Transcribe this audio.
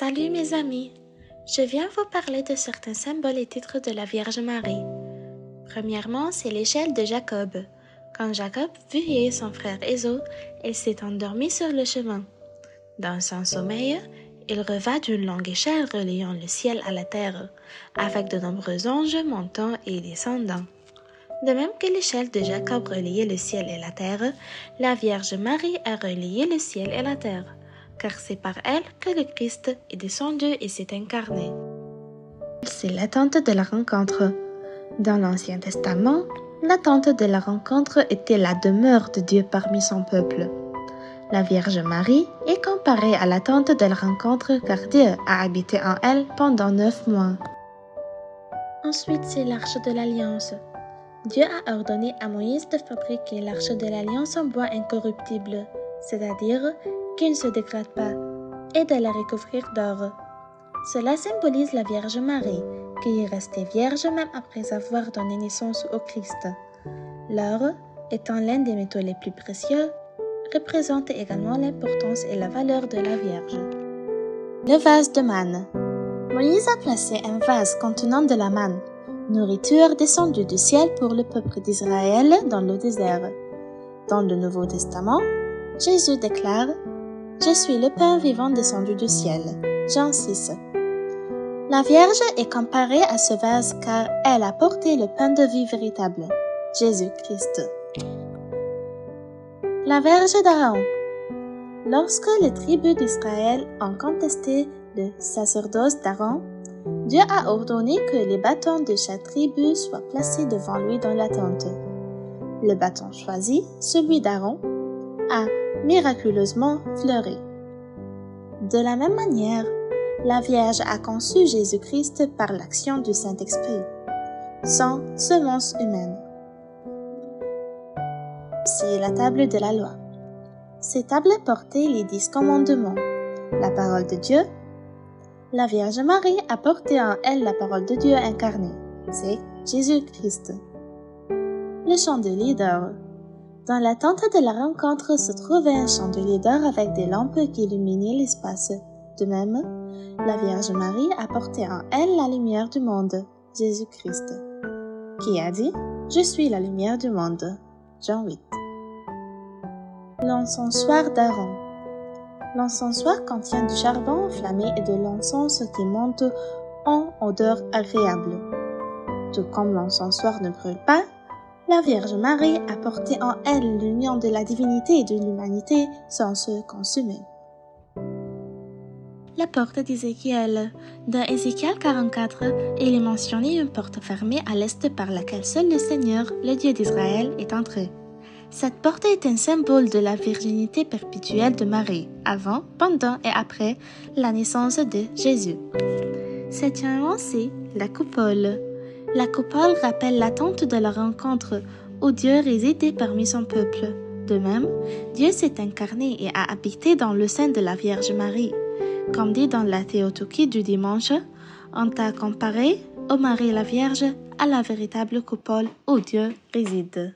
Salut mes amis, je viens vous parler de certains symboles et titres de la Vierge Marie. Premièrement, c'est l'échelle de Jacob. Quand Jacob vit son frère Ésaü, il s'est endormi sur le chemin. Dans son sommeil, il revint d'une longue échelle reliant le ciel à la terre, avec de nombreux anges montant et descendant. De même que l'échelle de Jacob reliait le ciel et la terre, la Vierge Marie a relié le ciel et la terre, car c'est par elle que le Christ est descendu et s'est incarné. C'est l'attente de la rencontre. Dans l'Ancien Testament, l'attente de la rencontre était la demeure de Dieu parmi son peuple. La Vierge Marie est comparée à l'attente de la rencontre car Dieu a habité en elle pendant 9 mois. Ensuite, c'est l'Arche de l'Alliance. Dieu a ordonné à Moïse de fabriquer l'Arche de l'Alliance en bois incorruptible, c'est-à-dire qui ne se dégrade pas, et de la recouvrir d'or. Cela symbolise la Vierge Marie, qui est restée vierge même après avoir donné naissance au Christ. L'or, étant l'un des métaux les plus précieux, représente également l'importance et la valeur de la Vierge. Le vase de manne. Moïse a placé un vase contenant de la manne, nourriture descendue du ciel pour le peuple d'Israël dans le désert. Dans le Nouveau Testament, Jésus déclare « Je suis le pain vivant descendu du ciel » Jean 6. La Vierge est comparée à ce vase car elle a porté le pain de vie véritable, Jésus-Christ. La Vierge d'Aaron. Lorsque les tribus d'Israël ont contesté le sacerdoce d'Aaron, Dieu a ordonné que les bâtons de chaque tribu soient placés devant lui dans la tente. Le bâton choisi, celui d'Aaron, a miraculeusement fleuri. De la même manière, la Vierge a conçu Jésus-Christ par l'action du Saint-Esprit, sans semence humaine. C'est la table de la loi. Ces tables portaient les 10 commandements, la parole de Dieu. La Vierge Marie a porté en elle la parole de Dieu incarnée, c'est Jésus-Christ. Le chandelier d'or. Dans la tente de la rencontre se trouvait un chandelier d'or avec des lampes qui illuminaient l'espace. De même, la Vierge Marie a porté en elle la lumière du monde, Jésus-Christ, qui a dit « Je suis la lumière du monde » Jean 8. L'encensoir d'Aaron. L'encensoir contient du charbon enflammé et de l'encens qui monte en odeur agréable. Tout comme l'encensoir ne brûle pas, la Vierge Marie a porté en elle l'union de la divinité et de l'humanité sans se consumer. La porte d'Ézéchiel. Dans Ézéchiel 44, il est mentionné une porte fermée à l'est par laquelle seul le Seigneur, le Dieu d'Israël, est entré. Cette porte est un symbole de la virginité perpétuelle de Marie, avant, pendant et après la naissance de Jésus. Septièmement, c'est la coupole. La coupole rappelle l'attente de la rencontre où Dieu résidait parmi son peuple. De même, Dieu s'est incarné et a habité dans le sein de la Vierge Marie. Comme dit dans la Théotokie du dimanche, on t'a comparé, ô Marie la Vierge, à la véritable coupole où Dieu réside.